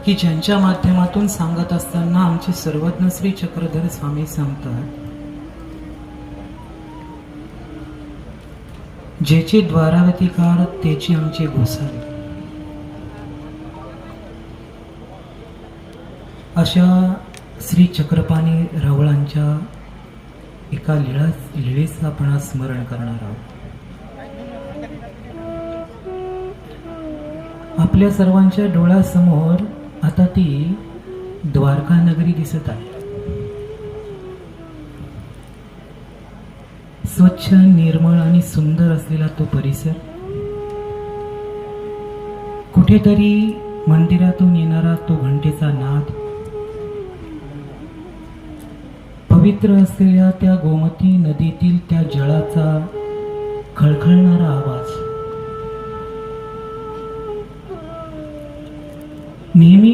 की ज्यांच्या माध्यमातून सांगत असताना आमचे सर्वज्ञ श्री चक्रधर स्वामी सांगतात, जेचे द्वारावतीकार तेची आमचे गोसावी. अशा श्री चक्रपाणी रावळांच्या एका लीळेचं आपण आज स्मरण करणार आहोत. आपल्या सर्वांच्या डोळ्यासमोर आता ती द्वारका नगरी दिसत आहे. स्वच्छ, निर्मळ आणि सुंदर असलेला तो परिसर. कुठेतरी मंदिरातून येणारा तो घंटेचा नाद, पवित्र असलेल्या त्या गोमती नदीतील त्या जळाचा खळखळणारा आवाज, नेहमी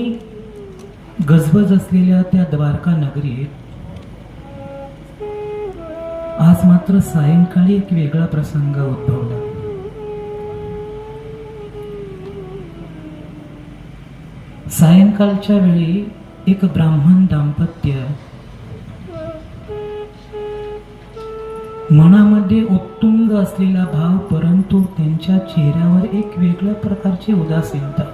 गजबज असलेल्या त्या द्वारका नगरीत आज मात्र सायंकाळी एक वेगळा प्रसंग उद्भवला. सायंकाळच्या वेळी एक ब्राह्मण दाम्पत्य मनामध्ये उत्तुंग असलेला भाव, परंतु त्यांच्या चेहऱ्यावर एक वेगळ्या प्रकारची उदासीनता.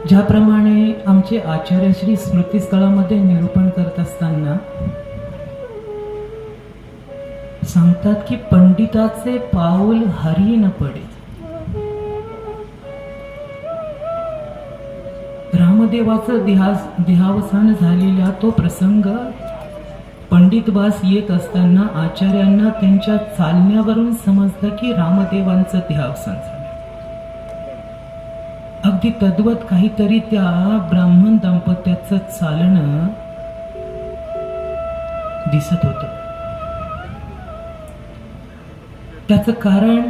ज्याप्रमाणे आमचे आचार्य श्री स्मृतिस्थळामध्ये निरूपण करत असताना सांगतात की पंडिताचे पाऊल हरी न पडे. रामदेवाचं देहावसान झालेला तो प्रसंग पंडितवास येत असताना आचार्यांना त्यांच्या चालण्यावरून समजलं की रामदेवांचं देहावसान झालं. अगदी तद्वत काहीतरी त्या ब्राह्मण दाम्पत्याचं चालणं दिसत होतं. त्याचं कारण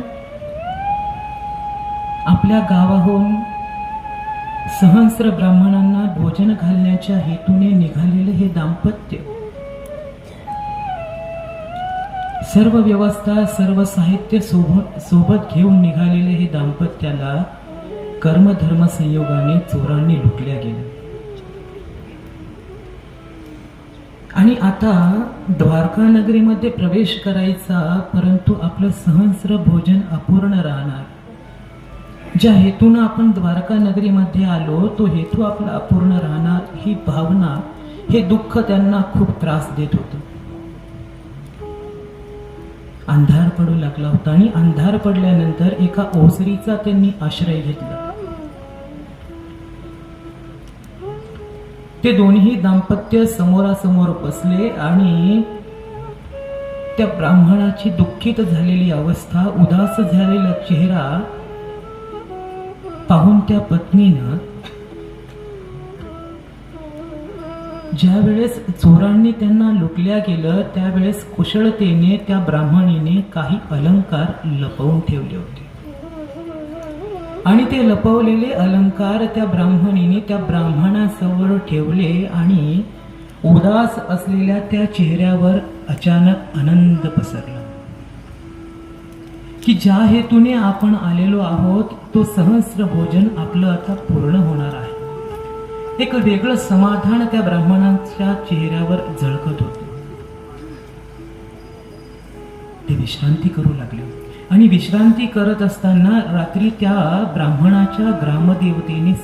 आपल्या गावाहून सहस्र ब्राह्मणांना भोजन घालण्याच्या हेतूने निघालेलं हे दाम्पत्य, सर्व व्यवस्था, सर्व साहित्य सोबत घेऊन निघालेले हे दाम्पत्याला कर्मधर्म संयोगाने चोरांनी लुटल्या गेले. आणि आता द्वारका नगरीमध्ये प्रवेश करायचा, परंतु आपलं सहस्र भोजन अपूर्ण राहणार. ज्या हेतून आपण द्वारका नगरीमध्ये आलो तो हेतू आपला अपूर्ण राहणार, ही भावना, हे दुःख त्यांना खूप त्रास देत होतं. अंधार पडू लागला होता आणि अंधार पडल्यानंतर एका ओसरीचा त्यांनी आश्रय घेतला. ते दोन्ही दाम्पत्य समोरासमोर बसले आणि त्या ब्राह्मणाची दुःखित झालेली अवस्था, उदास झालेला चेहरा पाहून त्या पत्नीनं, ज्या वेळेस चोरांनी त्यांना लुटल्या गेलं त्यावेळेस कुशलतेने त्या ब्राह्मणीने काही अलंकार लपवून ठेवले होते आणि ते लपवलेले अलंकार त्या ब्राह्मणीने त्या ब्राह्मणासमोर ठेवले आणि उदास असलेल्या त्या चेहऱ्यावर अचानक आनंद पसरला की ज्या हेतूने आपण आलेलो आहोत तो सहस्र भोजन आपलं आता पूर्ण होणार आहे. एक वेगळं समाधान त्या ब्राह्मणाच्या चेहऱ्यावर झळकत होते. ते विश्रांती करू लागले आणि विश्रांती करत असताना रात्री त्या ब्राह्मणाच्या ग्रामदेवतेने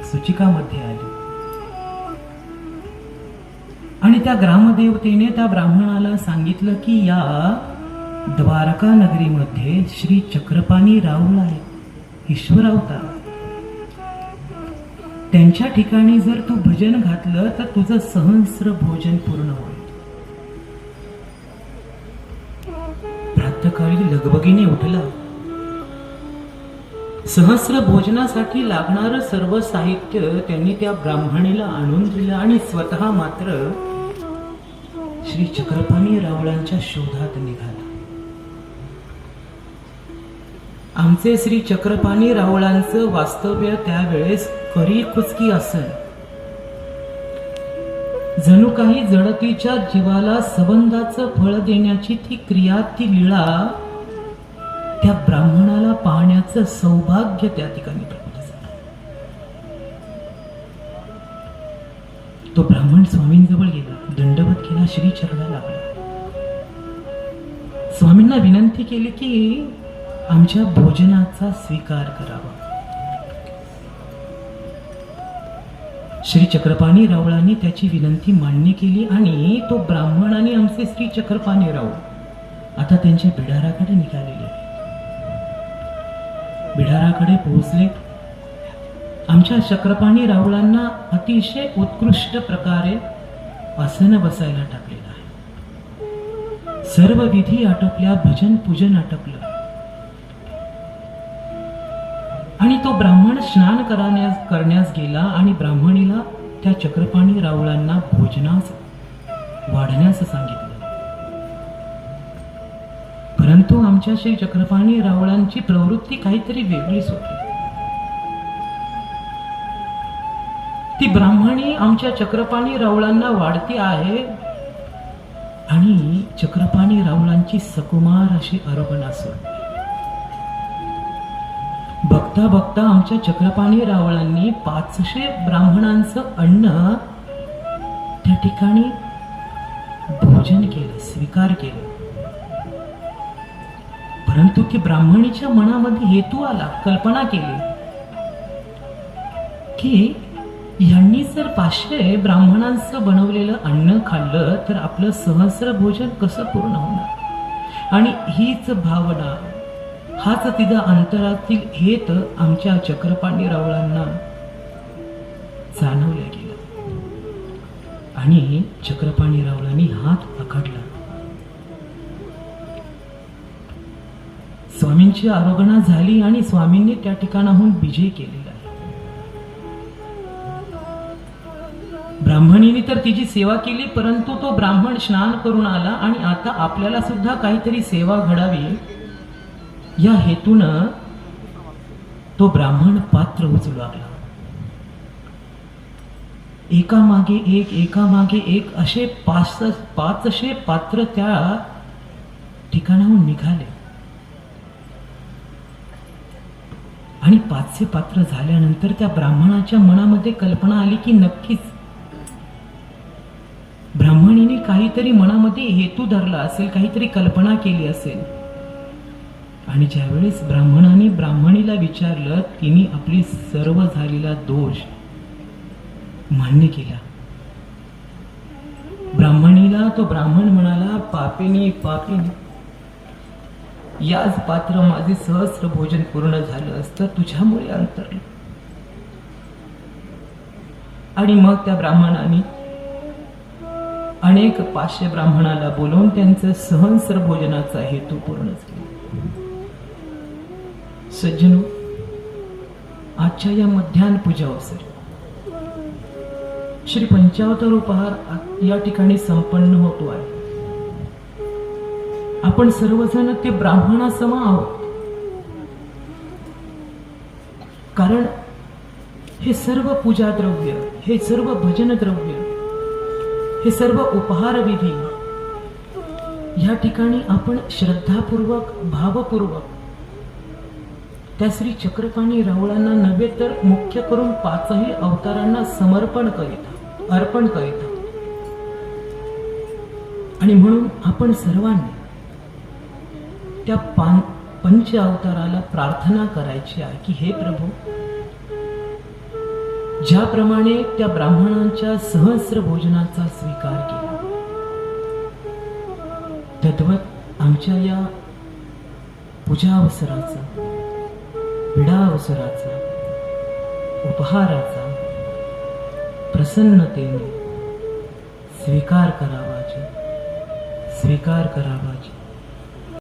सूचिकामध्ये आली आणि त्या ग्रामदेवतेने त्या ब्राह्मणाला सांगितलं की या द्वारका नगरीमध्ये श्री चक्रपाणी राहुल आहे, ईश्वर अवतार. त्यांच्या ठिकाणी जर तू भजन घातलं तर तुझं सहस्र भोजन पूर्ण होईल. प्रातःकाळी लगबगीने उठला. सहस्र भोजनासाठी लागणारं सर्व साहित्य त्यांनी त्या ब्राह्मणीला आणून दिलं आणि स्वतः मात्र श्री चक्रपाणी रावळांच्या शोधात निघाला. आमचे श्री चक्रपाणी रावळांचं वास्तव्य त्यावेळेस करी खुचकी असेल. जणू काही जडतीच्या जीवाला संबंधाचं फळ देण्याची ती क्रिया, ती लीळा त्या ब्राह्मणाला पाहण्याचं सौभाग्य त्या ठिकाणी प्राप्त झालं. तो ब्राह्मण स्वामींजवळ गेला, दंडवत केला, श्री चरणाला लागला. स्वामींना विनंती केली की आमच्या भोजनाचा स्वीकार करावा. श्री चक्रपाणी रावळांनी त्याची विनंती मान्य केली आणि तो ब्राह्मण आणि आमचे श्री चक्रपाणी राव आता त्यांच्या बिडाराकडे निघालेले. बिडाराकडे पोहोचले. आमच्या चक्रपाणी रावळांना अतिशय उत्कृष्ट प्रकारे आसन बसायला टाकलेलं आहे. सर्व विधी आटोपल्या, भजन पूजन आटोपलं आणि तो ब्राह्मण स्नान करण्यास गेला आणि ब्राह्मणीला त्या चक्रपाणी रावळांना भोजनास वाढण्यास सांगितलं. परंतु आमच्या श्री चक्रपाणी रावळांची प्रवृत्ती काहीतरी वेगळीच होती. ती ब्राह्मणी आमच्या चक्रपाणी रावळांना वाढती आहे आणि चक्रपाणी रावळांची सकुमार अशी अरोगणा सुरू. बघता बघता आमच्या चक्रपाणी रावळांनी 500 ब्राह्मणांचं अन्न त्या ठिकाणी भोजन केलं, स्वीकार केलं. परंतु ती ब्राह्मणीच्या मनामध्ये हेतू आला, कल्पना केली की यांनी जर 500 ब्राह्मणांचं बनवलेलं अन्न खाल्लं तर आपलं सहस्र भोजन कसं पूर्ण होणार. आणि हीच भावना, हाच तिचा अंतरातील हेत आमच्या चक्रपाणी रावळांना जाणवल्या गेला आणि चक्रपाणी रावळांनी हात आखडला. स्वामींची आरोगणा झाली आणि स्वामींनी त्या ठिकाणाहून विजय केलेला आहे. ब्राह्मणीने तर तिची सेवा केली, परंतु तो ब्राह्मण स्नान करून आला आणि आता आपल्याला सुद्धा काहीतरी सेवा घडावी या हेतून तो ब्राह्मण पात्र उचलू लागला. एकामागे एक असे 500 पात्र त्या ठिकाणाहून निघाले आणि 500 पात्र झाल्यानंतर त्या ब्राह्मणाच्या मनामध्ये कल्पना आली की नक्कीच ब्राह्मणीने काहीतरी मनामध्ये हेतू धरला असेल, काहीतरी कल्पना केली असेल. आणि ज्यावेळेस ब्राह्मणाने ब्राह्मणीला विचारलं, तिने आपली सर्व झालेला दोष मान्य केला. ब्राह्मणीला तो ब्राह्मण म्हणाला, पापिनी याच पात्र माझे सहस्र भोजन पूर्ण झालं असतं, तुझ्यामुळे अंतरलं. आणि मग त्या ब्राह्मणाने अनेक 500 ब्राह्मणाला बोलवून त्यांचं सहस्र भोजनाचा हेतू पूर्ण केला. सज्जनो, आजच्या या मध्यान्ह पूजा अवसरी श्री पंचावतार उपहार या ठिकाणी संपन्न होतो आहे. आपण सर्वजण ते ब्राह्मणासम आहोत, कारण हे सर्व पूजा द्रव्य, हे सर्व भजन द्रव्य, हे सर्व उपहार विधी या ठिकाणी आपण श्रद्धापूर्वक, भावपूर्वक त्या श्री चक्रपाणी रावळांना नव्हे तर मुख्य करून 5ही अवतारांना समर्पण करीत, अर्पण करीत. आणि म्हणून आपण सर्वांनी त्या 5 अवताराला प्रार्थना करायची आहे की हे प्रभू, ज्याप्रमाणे त्या ब्राह्मणांच्या सहस्र भोजनाचा स्वीकार केला, तद्वत आमच्या या पूजा अवसराचा, विडा अवसराचा, उपहाराचा प्रसन्नतेने स्वीकार करावाची.